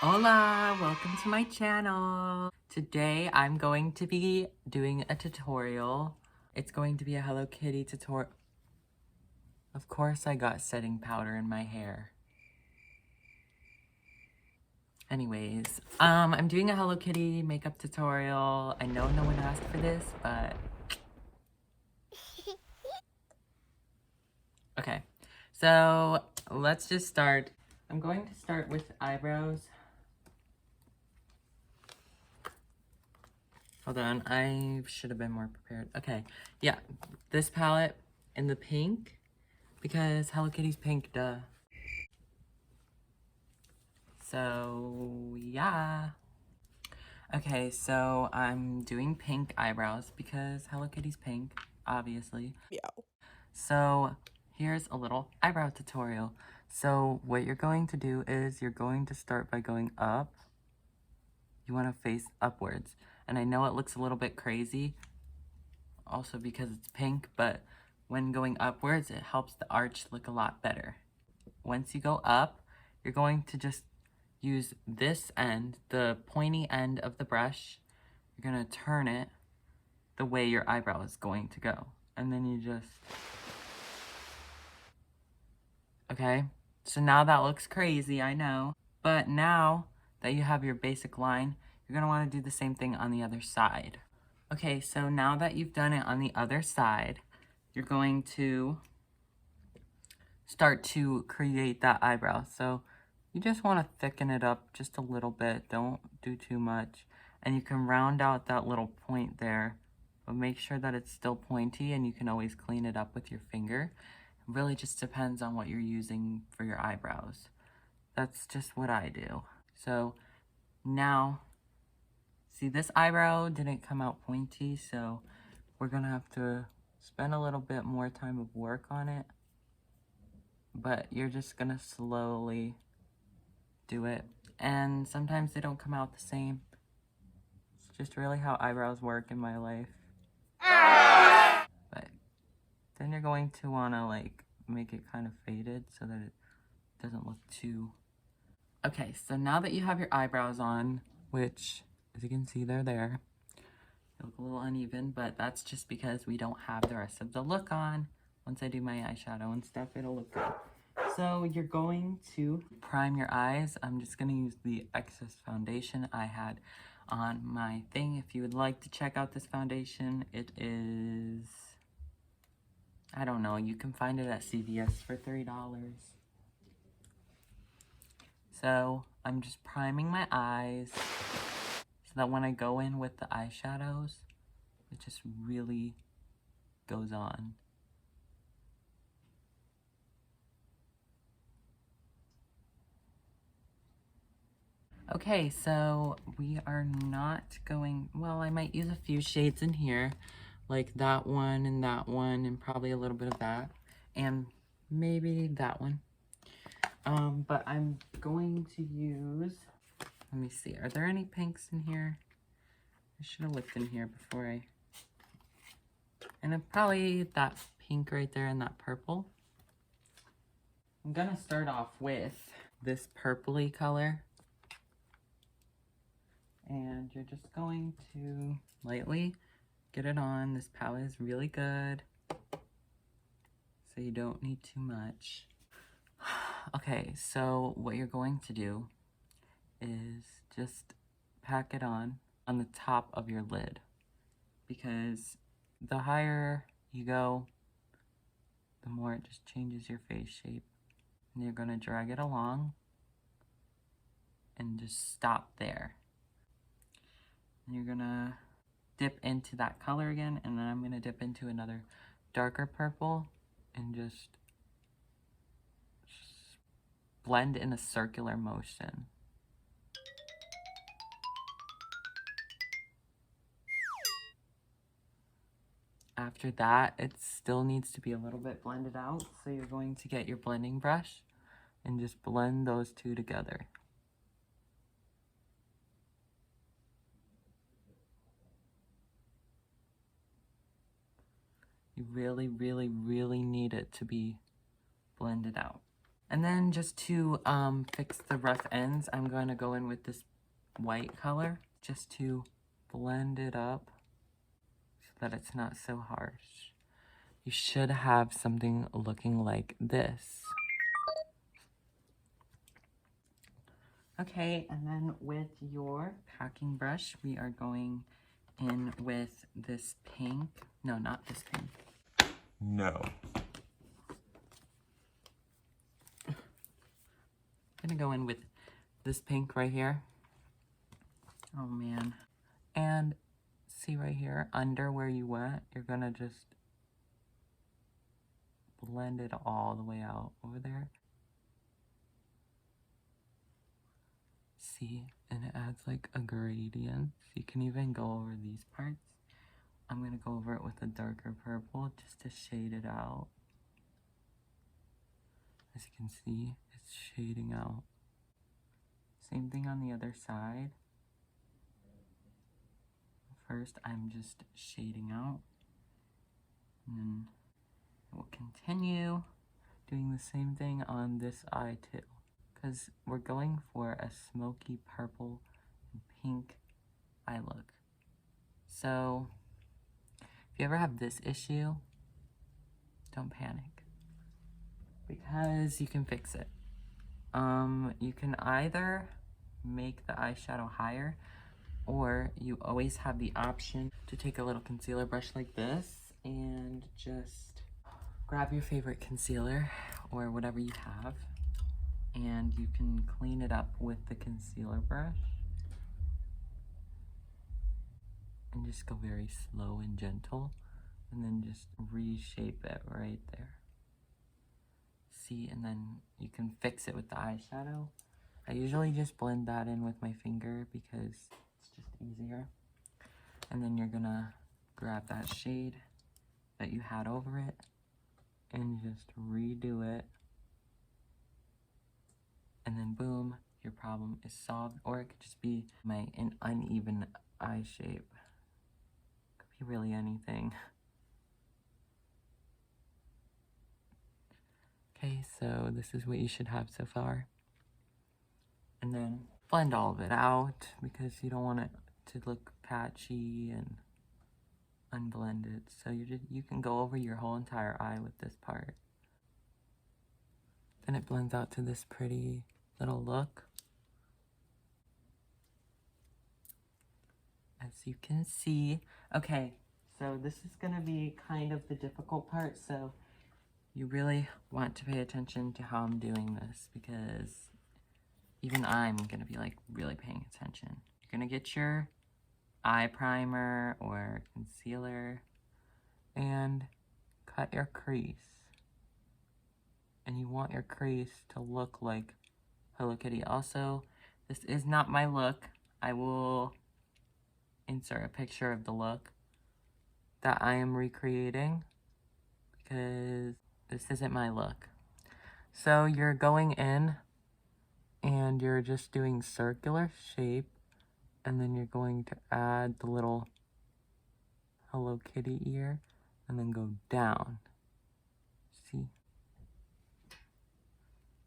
Hola, welcome to my channel. Today I'm going to be doing a tutorial. It's going to be a Hello Kitty tutorial. Of course I got setting powder in my hair. Anyways, I'm doing a Hello Kitty makeup tutorial. I know no one asked for this, but okay. So let's just start. I'm going to start with eyebrows. Hold on, I should have been more prepared. Okay, yeah, this palette in the pink, because Hello Kitty's pink, duh. So, yeah. Okay, so I'm doing pink eyebrows because Hello Kitty's pink, obviously. Yeah. So, here's a little eyebrow tutorial. So, what you're going to do is you're going to start by going up. You want to face upwards. And I know it looks a little bit crazy, also because it's pink, but when going upwards, it helps the arch look a lot better. Once you go up, you're going to just use this end, the pointy end of the brush. You're going to turn it the way your eyebrow is going to go. And then you just... Okay? So now that looks crazy, I know. But now that you have your basic line, you're going to want to do the same thing on the other side. Okay, so now that you've done it on the other side, you're going to start to create that eyebrow. So you just want to thicken it up just a little bit. Don't do too much. And you can round out that little point there, but make sure that it's still pointy, and you can always clean it up with your finger. It really just depends on what you're using for your eyebrows. That's just what I do. So now, see, this eyebrow didn't come out pointy, so we're gonna have to spend a little bit more time of work on it. But you're just gonna slowly do it. And sometimes they don't come out the same. It's just really how eyebrows work in my life. But then you're going to want to like make it kind of faded so that it doesn't look too... Okay, so now that you have your eyebrows on, which as you can see they're there, they look a little uneven, but that's just because we don't have the rest of the look on. Once I do my eyeshadow and stuff, it'll look good. So you're going to prime your eyes. I'm just going to use the excess foundation I had on my thing. If you would like to check out this foundation, it is, I don't know, you can find it at CVS for $3. So I'm just priming my eyes so that when I go in with the eyeshadows, it just really goes on. Okay, so we are not going, well, I might use a few shades in here, like that one, and probably a little bit of that, and maybe that one. But I'm going to use, let me see, are there any pinks in here? I should have looked in here before and probably that pink right there and that purple. I'm gonna start off with this purpley color. And you're just going to lightly get it on. This palette is really good, so you don't need too much. Okay, so what you're going to do is just pack it on the top of your lid, because the higher you go, the more it just changes your face shape. And you're going to drag it along and just stop there. And you're going to dip into that color again, and then I'm going to dip into another darker purple and just blend in a circular motion. After that, it still needs to be a little bit blended out, so you're going to get your blending brush and just blend those two together. You really, really, really need it to be blended out. And then just to fix the rough ends, I'm going to go in with this white color just to blend it up so that it's not so harsh. You should have something looking like this. Okay, and then with your packing brush, we are going in with this pink. No, not this pink. No. I'm gonna go in with this pink right here. Oh man. And see right here, under where you went, you're gonna just blend it all the way out over there. See, and it adds like a gradient. You can even go over these parts. I'm gonna go over it with a darker purple just to shade it out. As you can see, it's shading out. Same thing on the other side. First, I'm just shading out. And then we'll continue doing the same thing on this eye too. Because we're going for a smoky purple and pink eye look. So, if you ever have this issue, don't panic. Because you can fix it. You can either make the eyeshadow higher, or you always have the option to take a little concealer brush like this and just grab your favorite concealer or whatever you have, and you can clean it up with the concealer brush and just go very slow and gentle, and then just reshape it right there. See, and then you can fix it with the eyeshadow. I usually just blend that in with my finger because it's just easier. And then you're gonna grab that shade that you had over it and just redo it. And then boom, your problem is solved. Or it could just be an uneven eye shape. Could be really anything. Okay, so this is what you should have so far. And then blend all of it out because you don't want it to look patchy and unblended. So you can go over your whole entire eye with this part. Then it blends out to this pretty little look. As you can see. Okay, so this is gonna be kind of the difficult part, so you really want to pay attention to how I'm doing this because even I'm gonna be like really paying attention. You're gonna get your eye primer or concealer and cut your crease. And you want your crease to look like Hello Kitty. Also, this is not my look. I will insert a picture of the look that I am recreating because this isn't my look. So you're going in and you're just doing circular shape, and then you're going to add the little Hello Kitty ear and then go down. See?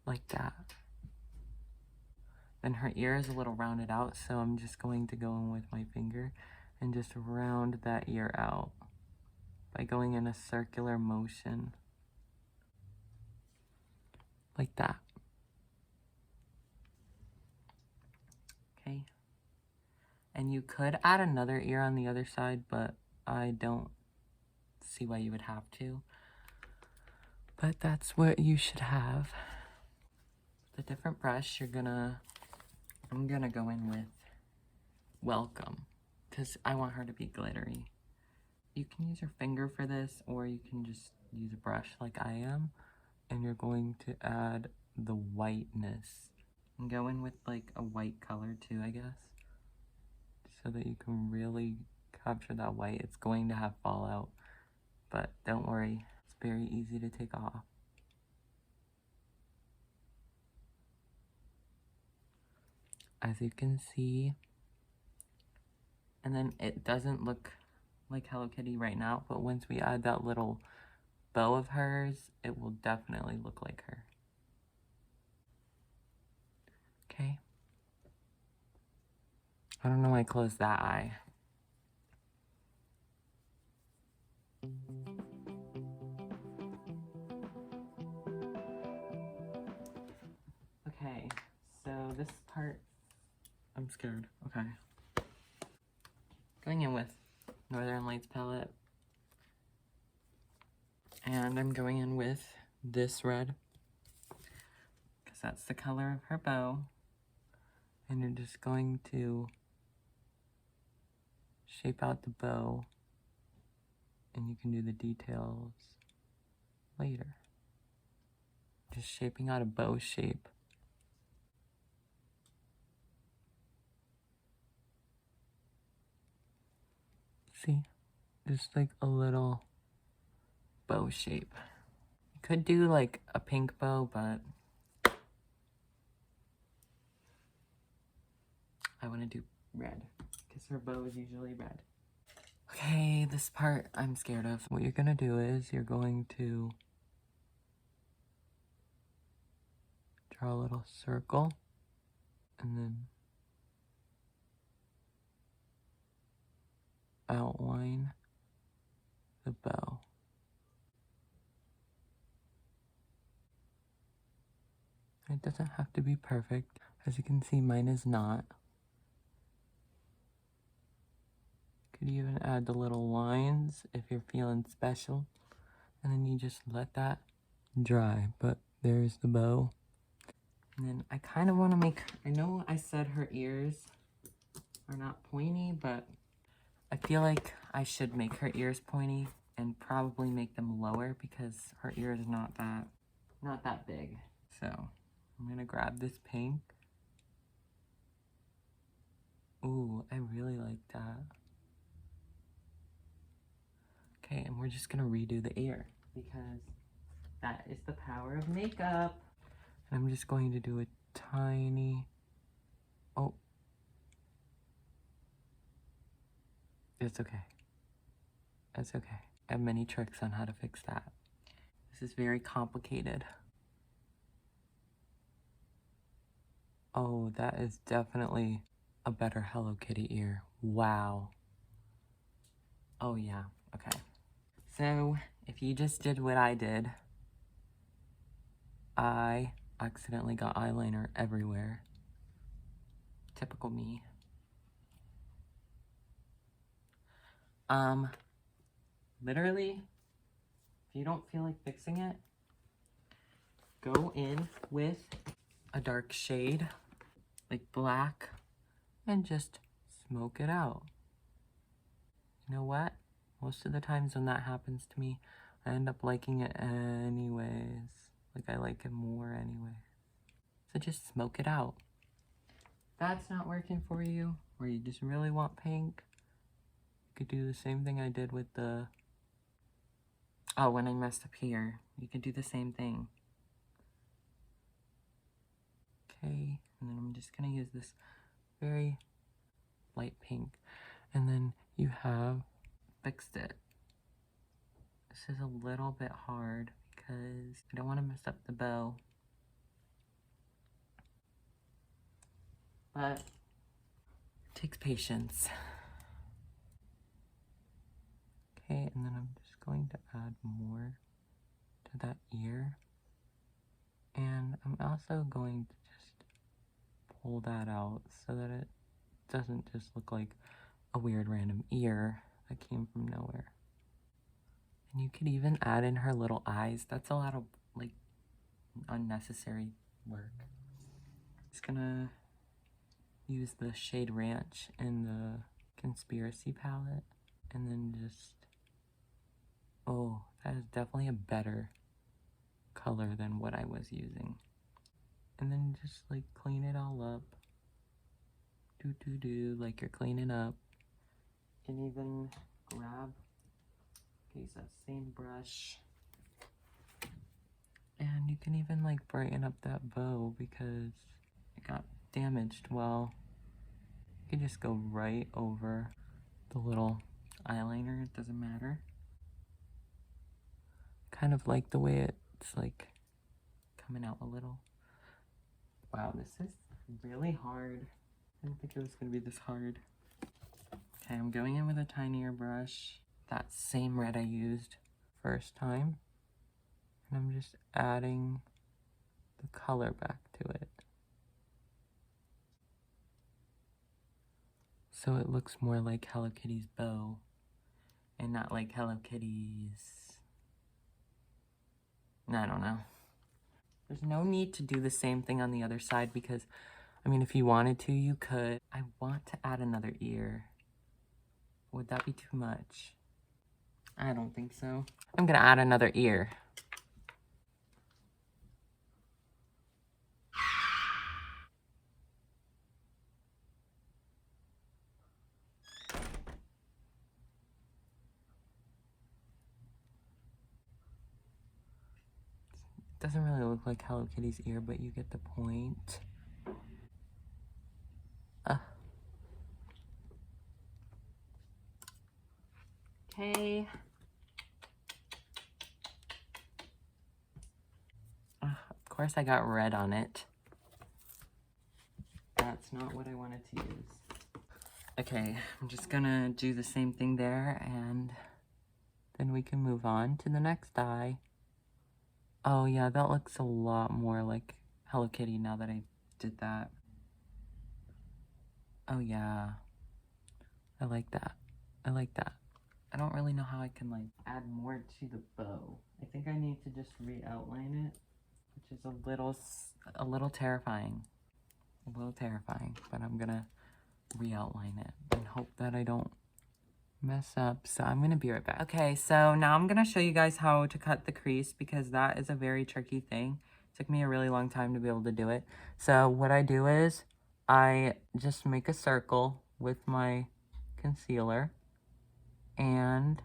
Like that. Then her ear is a little rounded out, so I'm just going to go in with my finger and just round that ear out by going in a circular motion. Like that. Okay. And you could add another ear on the other side, but I don't see why you would have to. But that's what you should have. With a different brush, I'm gonna go in with Welcome, because I want her to be glittery. You can use your finger for this, or you can just use a brush like I am, and you're going to add the whiteness. And go in with like a white color too, I guess, so that you can really capture that white. It's going to have fallout, but don't worry, it's very easy to take off. As you can see, and then it doesn't look like Hello Kitty right now, but once we add that little bow of hers, it will definitely look like her. Okay. I don't know why I closed that eye. Okay, so this part, I'm scared. Okay. Going in with Northern Lights palette. And I'm going in with this red, because that's the color of her bow. And you're just going to shape out the bow, and you can do the details later. Just shaping out a bow shape. See? Just like a little bow shape. You could do like a pink bow, but I want to do red, because her bow is usually red. Okay, this part I'm scared of. What you're gonna do is you're going to draw a little circle, and then outline the bow. It doesn't have to be perfect. As you can see, mine is not. Could even add the little lines if you're feeling special. And then you just let that dry. But there's the bow. And then I kind of want to make, I know I said her ears are not pointy, but I feel like I should make her ears pointy and probably make them lower, because her ear is not that big. So I'm gonna grab this pink. Ooh, I really like that. Okay, and we're just gonna redo the ear, because that is the power of makeup. And I'm just going to do a tiny, oh, it's okay. That's okay. I have many tricks on how to fix that. This is very complicated. Oh, that is definitely a better Hello Kitty ear. Wow. Oh yeah, okay. So, if you just did what I did, I accidentally got eyeliner everywhere. Typical me. Literally, if you don't feel like fixing it, go in with a dark shade, like black, and just smoke it out. You know what? Most of the times when that happens to me, I end up liking it anyways. Like, I like it more anyway. So just smoke it out. If that's not working for you, or you just really want pink, you could do the same thing I did with the... Oh, when I messed up here, you could do the same thing. Okay, and then I'm just gonna use this very light pink. And then you have fixed it. This is a little bit hard because I don't want to mess up the bow. But it takes patience. Okay, and then I'm just going to add more to that ear. And I'm also going to just pull that out so that it doesn't just look like a weird random ear that came from nowhere. And you could even add in her little eyes. That's a lot of, like, unnecessary work. Just gonna use the shade Ranch in the Conspiracy palette, and then just, oh, that is definitely a better color than what I was using. And then just like clean it all up. Like you're cleaning up. You can even grab, use that same brush. And you can even like brighten up that bow because it got damaged. Well, you can just go right over the little eyeliner, it doesn't matter. Kind of like the way it's like coming out a little. Wow, this is really hard. I didn't think it was gonna be this hard. Okay, I'm going in with a tinier brush. That same red I used first time. And I'm just adding the color back to it. So it looks more like Hello Kitty's bow and not like Hello Kitty's... I don't know. There's no need to do the same thing on the other side because, I mean, if you wanted to, you could. I want to add another ear. Would that be too much? I don't think so. I'm gonna add another ear. Doesn't really look like Hello Kitty's ear, but you get the point. Okay. Of course I got red on it. That's not what I wanted to use. Okay, I'm just gonna do the same thing there and then we can move on to the next eye. Oh yeah, that looks a lot more like Hello Kitty now that I did that. Oh yeah, I like that. I like that. I don't really know how I can like add more to the bow. I think I need to just re-outline it, which is a little terrifying. A little terrifying, but I'm gonna re-outline it and hope that I don't mess up. So I'm gonna be right back. Okay, so now I'm gonna show you guys how to cut the crease because that is a very tricky thing. It took me a really long time to be able to do it. So what I do is I just make a circle with my concealer and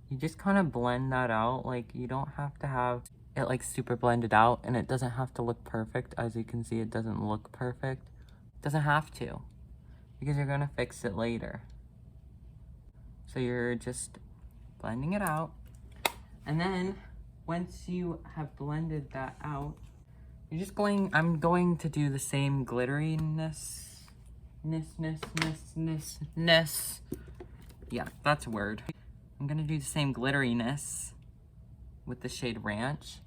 you just kind of blend that out. Like you don't have to have it like super blended out and it doesn't have to look perfect. As you can see, it doesn't look perfect. It doesn't have to because you're gonna fix it later. So you're just blending it out. And then once you have blended that out, you're just I'm going to do the same glitteriness. Yeah, that's a word. I'm gonna do the same glitteriness with the shade Ranch.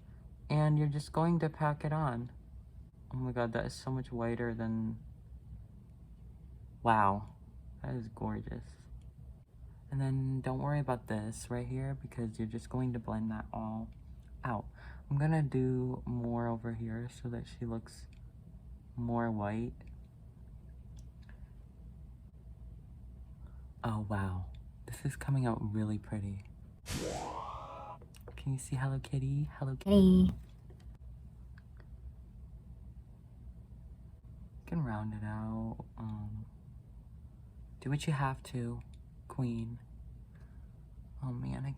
And you're just going to pack it on. Oh my god, that is so much whiter than... Wow, that is gorgeous. And then don't worry about this right here because you're just going to blend that all out. I'm gonna do more over here so that she looks more white. Oh wow, this is coming out really pretty. Can you see Hello Kitty? Hello Kitty. You can round it out. Do what you have to, queen. Oh man,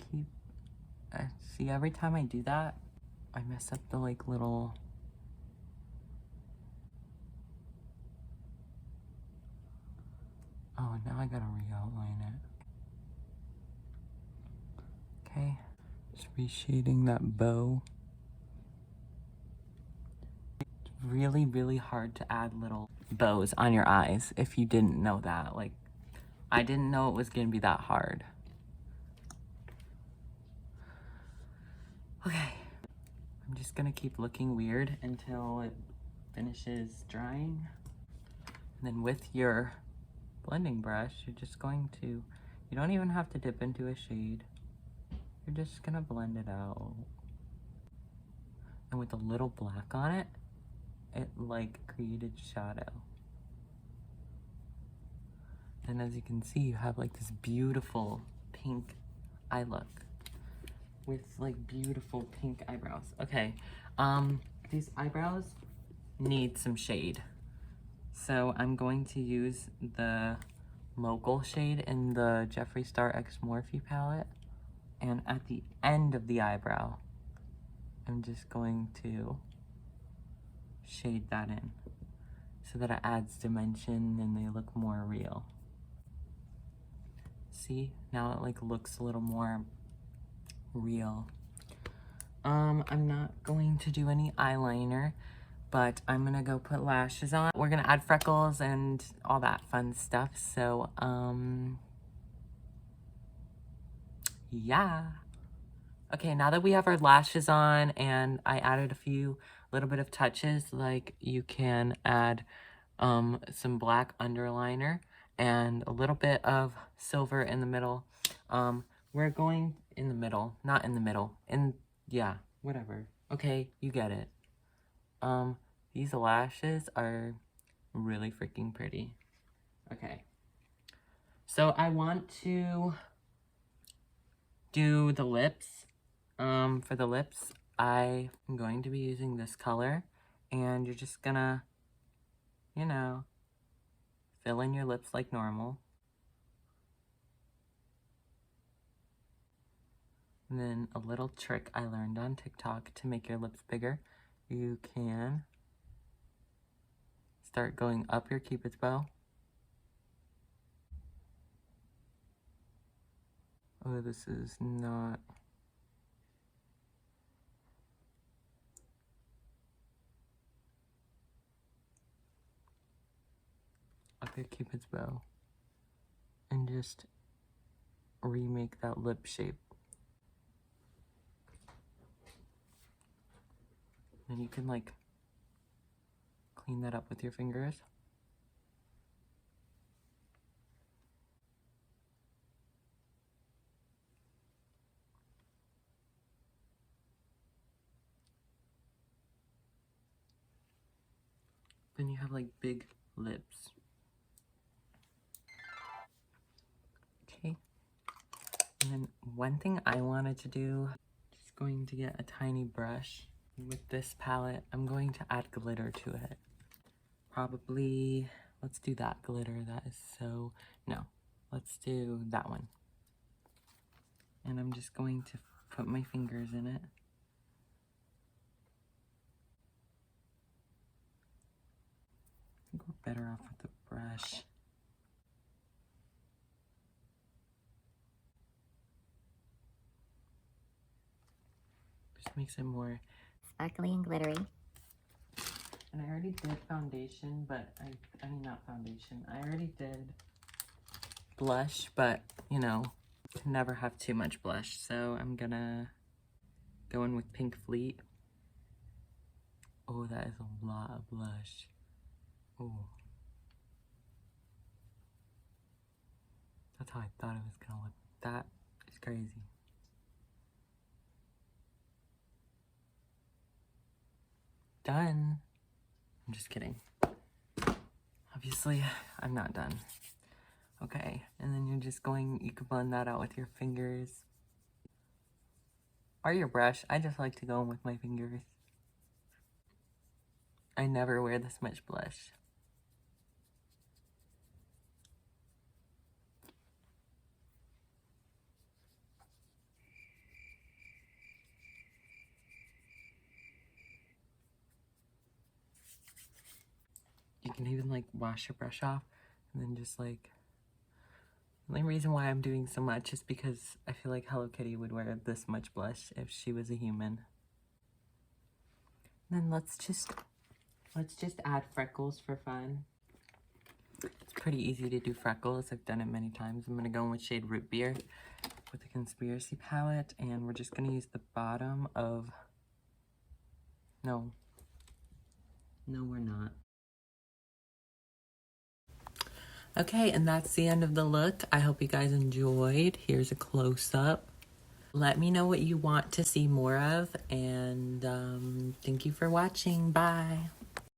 see, every time I do that, I mess up the like little... Oh, now I gotta re-outline it. Okay, just reshading that bow. It's really, really hard to add little bows on your eyes if you didn't know that. Like, I didn't know it was gonna be that hard. Okay, I'm just gonna keep looking weird until it finishes drying. And then with your blending brush, you're just going to, you don't even have to dip into a shade. You're just gonna blend it out. And with a little black on it, it like created shadow. And as you can see, you have like this beautiful pink eye look with like beautiful pink eyebrows. Okay, these eyebrows need some shade. So I'm going to use the Local shade in the Jeffree Star X Morphe palette. And at the end of the eyebrow, I'm just going to shade that in so that it adds dimension and they look more real. See, now it like looks a little more real. I'm not going to do any eyeliner, but I'm gonna go put lashes on. We're gonna add freckles and all that fun stuff. So, yeah. Okay, now that we have our lashes on and I added a few little bit of touches, like you can add some black underliner and a little bit of silver in the middle. We're going in the middle, not in the middle, yeah, whatever. Okay, you get it. These lashes are really freaking pretty. Okay. So I want to do the lips. For the lips, I am going to be using this color, and you're just gonna, you know, fill in your lips like normal. And then a little trick I learned on TikTok to make your lips bigger. You can start going up your Cupid's bow. Oh, this is not... Up your Cupid's bow. And just remake that lip shape. And you can like clean that up with your fingers. Then you have like big lips. Okay. And then one thing I wanted to do, just going to get a tiny brush. With this palette, I'm going to add glitter to it. Probably, let's do that glitter. That is so, no, let's do that one. And I'm just going to put my fingers in it. I think we're better off with the brush. Just makes it more sparkly and glittery. And I already did foundation, but I mean not foundation. I already did blush, but you know, can never have too much blush. So I'm gonna go in with Pink Fleet. Oh, that is a lot of blush. Oh. That's how I thought it was gonna look. That is crazy. Done. I'm just kidding. Obviously, I'm not done. Okay, and then you're just going, you can blend that out with your fingers. Or your brush. I just like to go in with my fingers. I never wear this much blush. You can even like wash your brush off and then just like, the only reason why I'm doing so much is because I feel like Hello Kitty would wear this much blush if she was a human. And then let's just add freckles for fun. It's pretty easy to do freckles. I've done it many times. I'm gonna go in with shade Root Beer with the Conspiracy palette, and we're just gonna use the bottom of, no, we're not. Okay, and that's the end of the look. I hope you guys enjoyed. Here's a close-up. Let me know what you want to see more of, and thank you for watching. Bye.